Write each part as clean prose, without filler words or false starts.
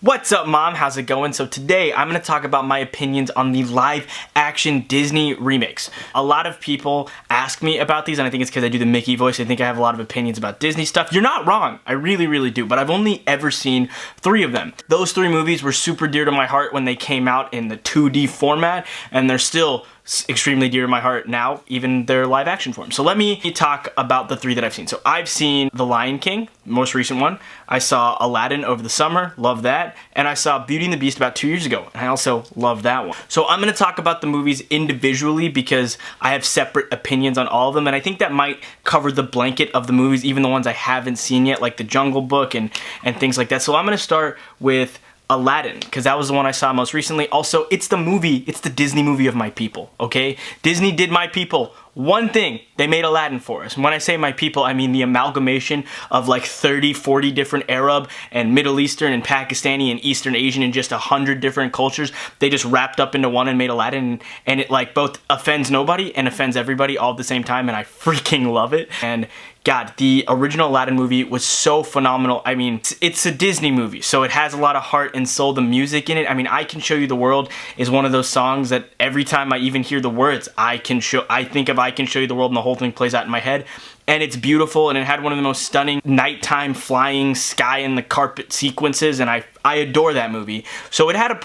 What's up, Mom? How's it going? So today I'm going to talk about my opinions on the live action Disney remakes. A lot of people ask me about these, and I think it's because I do the Mickey voice. I think I have a lot of opinions about Disney stuff. You're not wrong. I really do, but I've only ever seen 3 of them. Those 3 movies were super dear to my heart when they came out in the 2D format, and they're still extremely dear to my heart now, even their live action form. So let me talk about the 3 that I've seen. So I've seen The Lion King, most recent one. I saw Aladdin over the summer, love that. And I saw Beauty and the Beast about 2 years ago, and I also love that one. So I'm gonna talk about the movies individually because I have separate opinions on all of them, and I think that might cover the blanket of the movies, even the ones I haven't seen yet, like The Jungle Book and things like that. So I'm gonna start with Aladdin, because that was the one I saw most recently. Also, it's the Disney movie of my people, okay? Disney did my people one thing. They made Aladdin for us. And when I say my people, I mean the amalgamation of like 30, 40 different Arab and Middle Eastern and Pakistani and Eastern Asian and just 100 different cultures. They just wrapped up into one and made Aladdin, and it like both offends nobody and offends everybody all at the same time, and I freaking love it. And God, the original Aladdin movie was so phenomenal. I mean, it's a Disney movie, so it has a lot of heart and soul. The music in it, I mean, I Can Show You the World is one of those songs that every time I even hear the words, I think of I Can Show You the World, and the whole thing plays out in my head. And it's beautiful, and it had one of the most stunning nighttime flying sky and the carpet sequences, and I adore that movie. So it had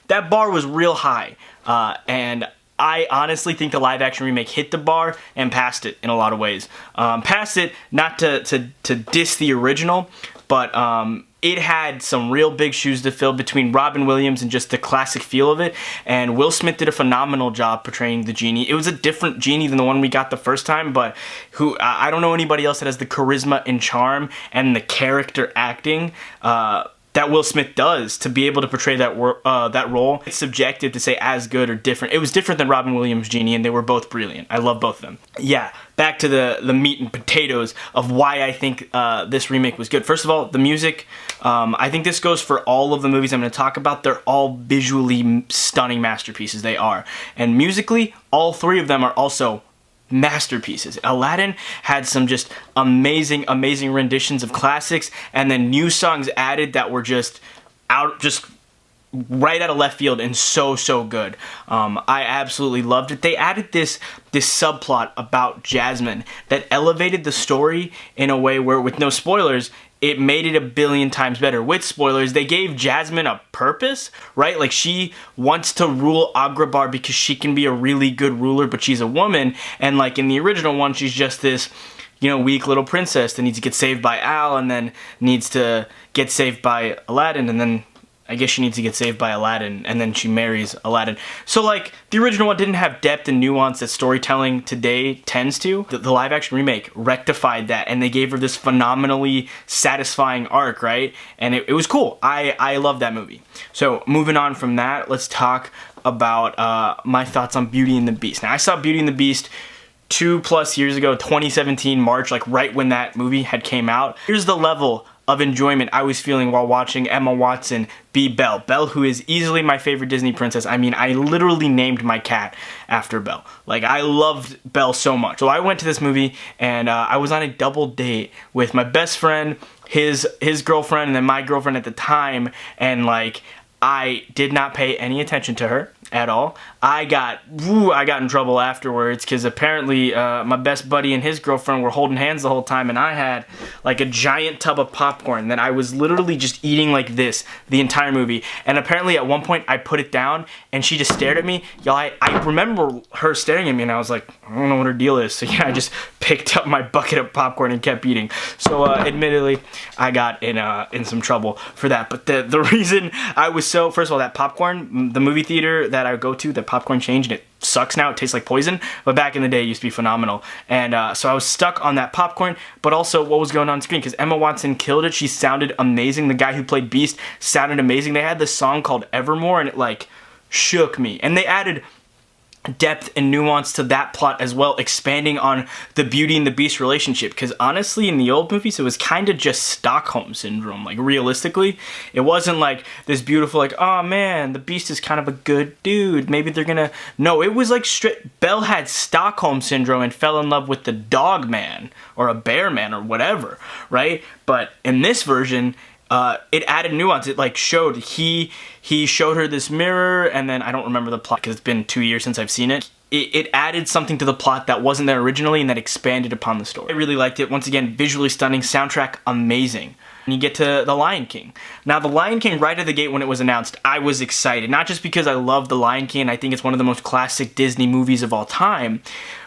that bar was real high, and I honestly think the live action remake hit the bar and passed it in a lot of ways. Passed it, not to diss the original, but it had some real big shoes to fill between Robin Williams and just the classic feel of it. And Will Smith did a phenomenal job portraying the genie. It was a different genie than the one we got the first time, but I don't know anybody else that has the charisma and charm and the character acting that Will Smith does to be able to portray that role. It's subjective to say as good or different. It was different than Robin Williams' Genie, and they were both brilliant. I love both of them. Yeah, back to the meat and potatoes of why I think this remake was good. First of all, the music. I think this goes for all of the movies I'm going to talk about. They're all visually stunning masterpieces. They are. And musically, all 3 of them are also masterpieces. Aladdin had some just amazing renditions of classics, and then new songs added that were just right out of left field and so good. I absolutely loved it. They added this subplot about Jasmine that elevated the story in a way where, with no spoilers, it made it a billion times better. With spoilers, they gave Jasmine a purpose, right? Like, she wants to rule Agrabah because she can be a really good ruler, but she's a woman. And like in the original one, she's just this, weak little princess that needs to get saved by Al, and then needs to get saved by Aladdin, and then I guess she needs to get saved by Aladdin, and then she marries Aladdin. So like, the original one didn't have depth and nuance that storytelling today tends to. The live action remake rectified that, and they gave her this phenomenally satisfying arc, right? And it was cool. I love that movie. So moving on from that, let's talk about my thoughts on Beauty and the Beast. Now, I saw Beauty and the Beast 2+ years ago, 2017 March, like right when that movie had came out. Here's the level of enjoyment I was feeling while watching Emma Watson be Belle. Belle, who is easily my favorite Disney princess. I mean, I literally named my cat after Belle. Like, I loved Belle so much. So I went to this movie, and I was on a double date with my best friend, his girlfriend, and then my girlfriend at the time, and like, I did not pay any attention to her at all. I got in trouble afterwards because apparently my best buddy and his girlfriend were holding hands the whole time, and I had like a giant tub of popcorn that I was literally just eating like this the entire movie. And apparently at one point I put it down and she just stared at me. Y'all, I remember her staring at me, and I was like, I don't know what her deal is. So yeah, I just picked up my bucket of popcorn and kept eating. So admittedly, I got in some trouble for that. But the reason I was first of all, that popcorn, the movie theater that I go to, the popcorn changed, and it sucks now. It tastes like poison. But back in the day, it used to be phenomenal. And so I was stuck on that popcorn, but also what was going on screen, because Emma Watson killed it. She sounded amazing. The guy who played Beast sounded amazing. They had this song called Evermore, and it like shook me. And they added depth and nuance to that plot as well, expanding on the Beauty and the Beast relationship, because honestly in the old movies it was kind of just Stockholm Syndrome. Like, realistically, it wasn't like this beautiful, like, oh man, the Beast is kind of a good dude, maybe they're gonna, no, it was like straight, Belle had Stockholm Syndrome and fell in love with the dog man or a bear man or whatever, right? But in this version, it added nuance. It like showed he showed her this mirror, and then I don't remember the plot because it's been 2 years since I've seen it. It added something to the plot that wasn't there originally and that expanded upon the story. I really liked it. Once again, visually stunning, soundtrack amazing. And you get to The Lion King. Now, The Lion King, right at the gate when it was announced, I was excited. Not just because I love The Lion King, I think it's one of the most classic Disney movies of all time,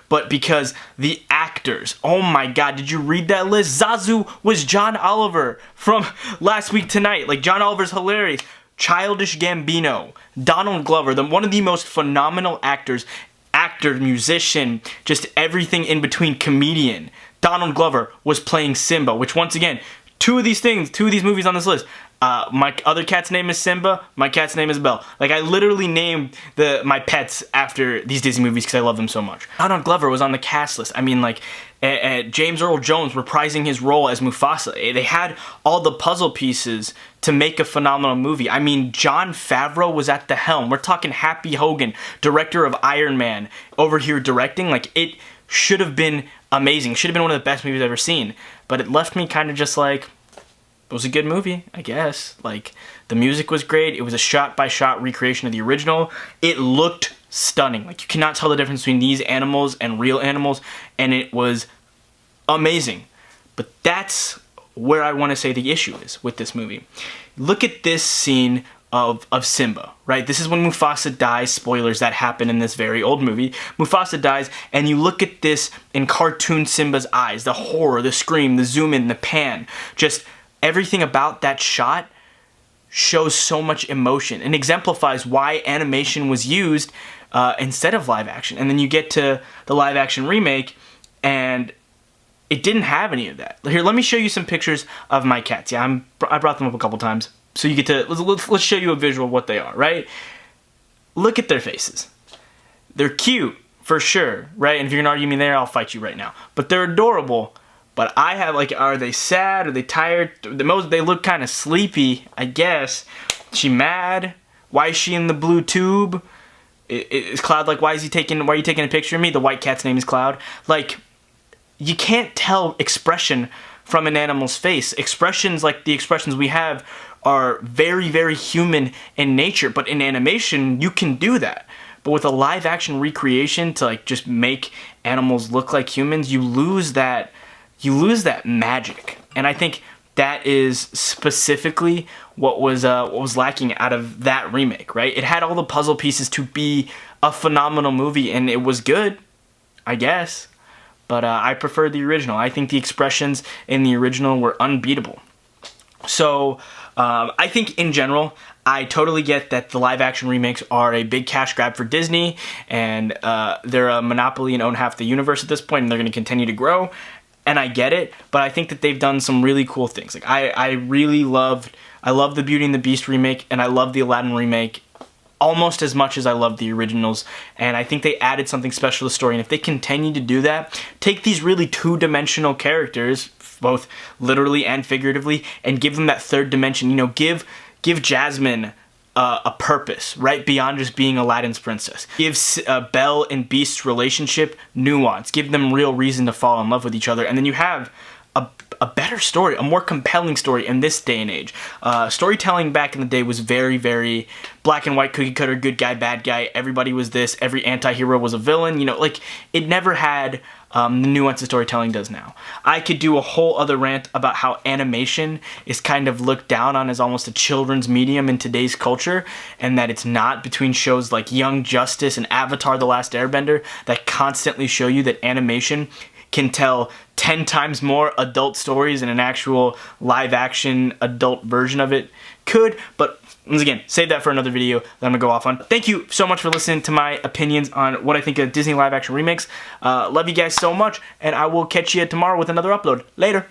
but because the actors, oh my god, did you read that list? Zazu was John Oliver from Last Week Tonight. Like, John Oliver's hilarious. Childish Gambino, Donald Glover, one of the most phenomenal actors, actor, musician, just everything in between, comedian. Donald Glover was playing Simba, which once again, two of these movies on this list. My other cat's name is Simba, my cat's name is Belle. Like, I literally named my pets after these Disney movies because I love them so much. Donald Glover was on the cast list. I mean, like, James Earl Jones reprising his role as Mufasa. They had all the puzzle pieces to make a phenomenal movie. I mean, Jon Favreau was at the helm. We're talking Happy Hogan, director of Iron Man, over here directing. Like, it should have been amazing. Should have been one of the best movies I've ever seen. But it left me kind of just like, it was a good movie, I guess. Like, the music was great. It was a shot-by-shot recreation of the original. It looked stunning. Like, you cannot tell the difference between these animals and real animals, and it was amazing. But that's where I want to say the issue is with this movie. Look at this scene of Simba, right? This is when Mufasa dies. Spoilers, that happen in this very old movie. Mufasa dies, and you look at this in cartoon Simba's eyes. The horror, the scream, the zoom in, the pan. Just everything about that shot shows so much emotion and exemplifies why animation was used instead of live action. And then you get to the live action remake, and it didn't have any of that. Here, let me show you some pictures of my cats. Yeah, I brought them up a couple times. So you get to, let's show you a visual of what they are, right? Look at their faces. They're cute, for sure, right? And if you're gonna argue me there, I'll fight you right now. But they're adorable. But I have, like, are they sad? Are they tired? They look kind of sleepy, I guess. Is she mad? Why is she in the blue tube? Is Cloud like, why are you taking a picture of me? The white cat's name is Cloud. Like, you can't tell expression from an animal's face. Expressions like the expressions we have are very, very human in nature. But in animation, you can do that. But with a live action recreation to, like, just make animals look like humans, you lose that magic. And I think that is specifically what was lacking out of that remake, right? It had all the puzzle pieces to be a phenomenal movie, and it was good, I guess. But I prefer the original. I think the expressions in the original were unbeatable. So I think in general, I totally get that the live action remakes are a big cash grab for Disney, and they're a monopoly and own half the universe at this point, and they're going to continue to grow. And I get it, but I think that they've done some really cool things. Like, I love the Beauty and the Beast remake, and I love the Aladdin remake almost as much as I love the originals. And I think they added something special to the story. And if they continue to do that, take these really two-dimensional characters, both literally and figuratively, and give them that third dimension. You know, give Jasmine a purpose, right, beyond just being Aladdin's princess. Give Belle and Beast's relationship nuance. Give them real reason to fall in love with each other. And then you have a better story, a more compelling story in this day and age. Storytelling back in the day was very, very black and white, cookie cutter, good guy, bad guy. Everybody was this. Every anti-hero was a villain. You know, like, it never had the nuance that storytelling does now. I could do a whole other rant about how animation is kind of looked down on as almost a children's medium in today's culture, and that it's not, between shows like Young Justice and Avatar: The Last Airbender that constantly show you that animation can tell 10 times more adult stories than an actual live action adult version of it could. But once again, save that for another video that I'm gonna go off on. Thank you so much for listening to my opinions on what I think of Disney live action remakes. Love you guys so much, and I will catch you tomorrow with another upload. Later.